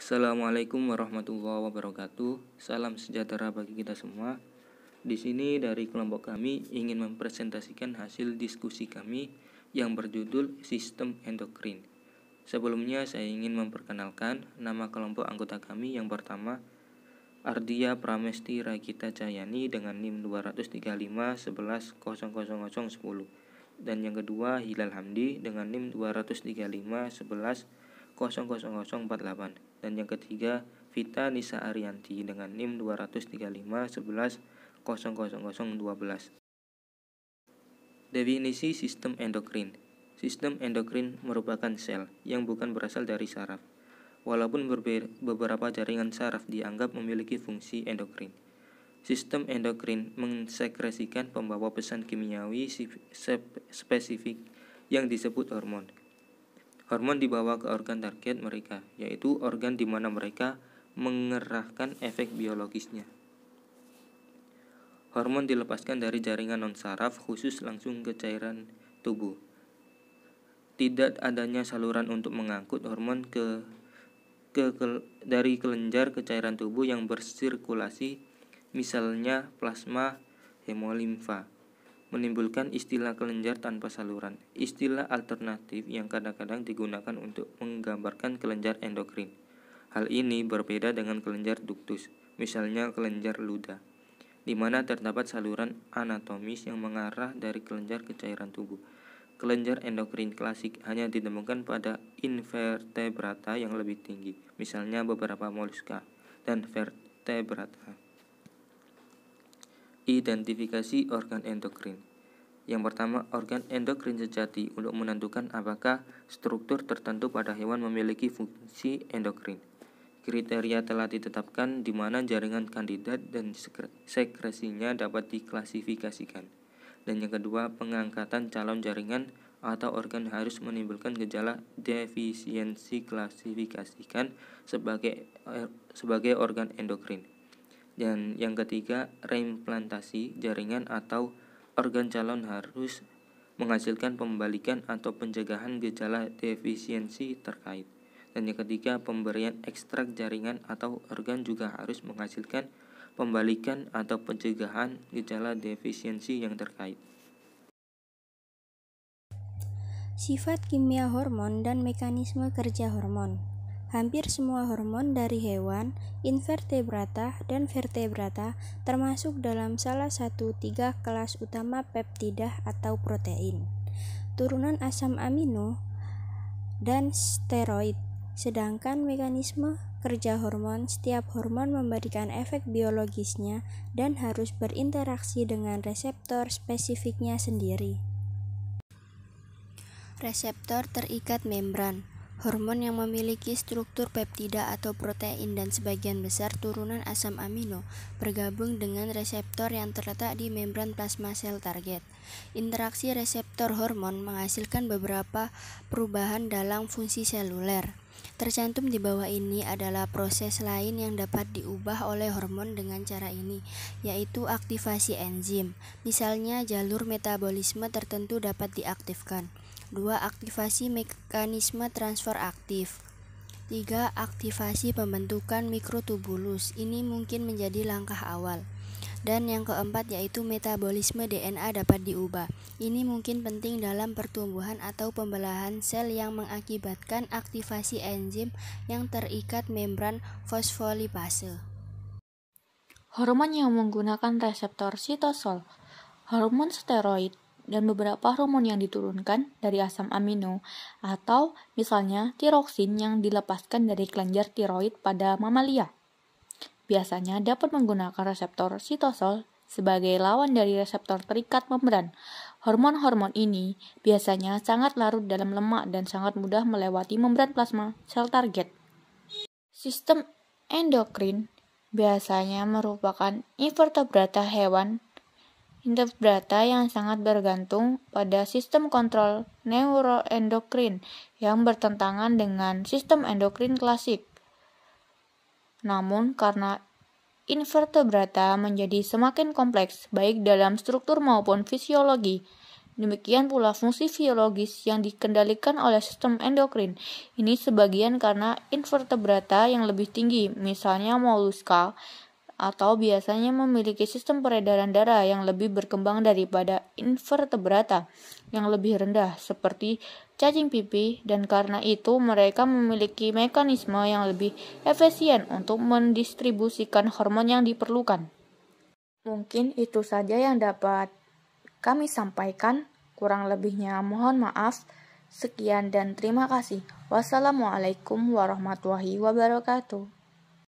Assalamualaikum warahmatullahi wabarakatuh. Salam sejahtera bagi kita semua. Di sini dari kelompok kami ingin mempresentasikan hasil diskusi kami yang berjudul Sistem Endokrin. Sebelumnya saya ingin memperkenalkan nama kelompok anggota kami. Yang pertama, Ardia Pramesti Ragita Cahyani dengan NIM 235110010. Dan yang kedua, Hilal Hamdi dengan NIM 23511000048. Dan yang ketiga, Vita Nisa Arianti dengan NIM 23511000012. Definisi sistem endokrin. Sistem endokrin merupakan sel yang bukan berasal dari saraf. Walaupun beberapa jaringan saraf dianggap memiliki fungsi endokrin. Sistem endokrin mensekresikan pembawa pesan kimiawi spesifik yang disebut hormon. Hormon dibawa ke organ target mereka, yaitu organ di mana mereka mengerahkan efek biologisnya. Hormon dilepaskan dari jaringan non-saraf khusus langsung ke cairan tubuh. Tidak adanya saluran untuk mengangkut hormon dari kelenjar ke cairan tubuh yang bersirkulasi, misalnya plasma hemolimfa, menimbulkan istilah kelenjar tanpa saluran, istilah alternatif yang kadang-kadang digunakan untuk menggambarkan kelenjar endokrin. Hal ini berbeda dengan kelenjar duktus, misalnya kelenjar luda, di mana terdapat saluran anatomis yang mengarah dari kelenjar ke cairan tubuh. Kelenjar endokrin klasik hanya ditemukan pada invertebrata yang lebih tinggi, misalnya beberapa moluska dan vertebrata. Identifikasi organ endokrin. Yang pertama, organ endokrin sejati untuk menentukan apakah struktur tertentu pada hewan memiliki fungsi endokrin. Kriteria telah ditetapkan di mana jaringan kandidat dan sekresinya dapat diklasifikasikan. Dan yang kedua, pengangkatan calon jaringan atau organ harus menimbulkan gejala defisiensi klasifikasikan sebagai organ endokrin. Dan yang ketiga, reimplantasi jaringan atau organ calon harus menghasilkan pembalikan atau pencegahan gejala defisiensi terkait. Dan yang ketiga, pemberian ekstrak jaringan atau organ juga harus menghasilkan pembalikan atau pencegahan gejala defisiensi yang terkait. Sifat kimia hormon dan mekanisme kerja hormon. Hampir semua hormon dari hewan, invertebrata, dan vertebrata termasuk dalam salah satu 3 kelas utama peptida atau protein, turunan asam amino, dan steroid. Sedangkan mekanisme kerja hormon, setiap hormon memberikan efek biologisnya dan harus berinteraksi dengan reseptor spesifiknya sendiri. Reseptor terikat membran. Hormon yang memiliki struktur peptida atau protein dan sebagian besar turunan asam amino bergabung dengan reseptor yang terletak di membran plasma sel target. Interaksi reseptor hormon menghasilkan beberapa perubahan dalam fungsi seluler. Tercantum di bawah ini adalah proses lain yang dapat diubah oleh hormon dengan cara ini, yaitu aktivasi enzim. Misalnya, jalur metabolisme tertentu dapat diaktifkan. 2. Aktivasi mekanisme transfer aktif. 3. Aktivasi pembentukan mikrotubulus. Ini mungkin menjadi langkah awal. Dan yang keempat yaitu metabolisme DNA dapat diubah. Ini mungkin penting dalam pertumbuhan atau pembelahan sel yang mengakibatkan aktivasi enzim yang terikat membran fosfolipase. Hormon yang menggunakan reseptor sitosol, hormon steroid, dan beberapa hormon yang diturunkan dari asam amino, atau misalnya tiroksin yang dilepaskan dari kelenjar tiroid pada mamalia. Biasanya dapat menggunakan reseptor sitosol sebagai lawan dari reseptor terikat membran. Hormon-hormon ini biasanya sangat larut dalam lemak dan sangat mudah melewati membran plasma sel target. Sistem endokrin biasanya merupakan invertebrata hewan invertebrata yang sangat bergantung pada sistem kontrol neuroendokrin yang bertentangan dengan sistem endokrin klasik. Namun karena invertebrata menjadi semakin kompleks baik dalam struktur maupun fisiologi, Demikian pula fungsi biologis yang dikendalikan oleh sistem endokrin. Ini sebagian karena invertebrata yang lebih tinggi, misalnya moluska, atau biasanya memiliki sistem peredaran darah yang lebih berkembang daripada invertebrata yang lebih rendah, seperti cacing pipih, dan karena itu mereka memiliki mekanisme yang lebih efisien untuk mendistribusikan hormon yang diperlukan. Mungkin itu saja yang dapat kami sampaikan, kurang lebihnya mohon maaf. Sekian dan terima kasih. Wassalamualaikum warahmatullahi wabarakatuh.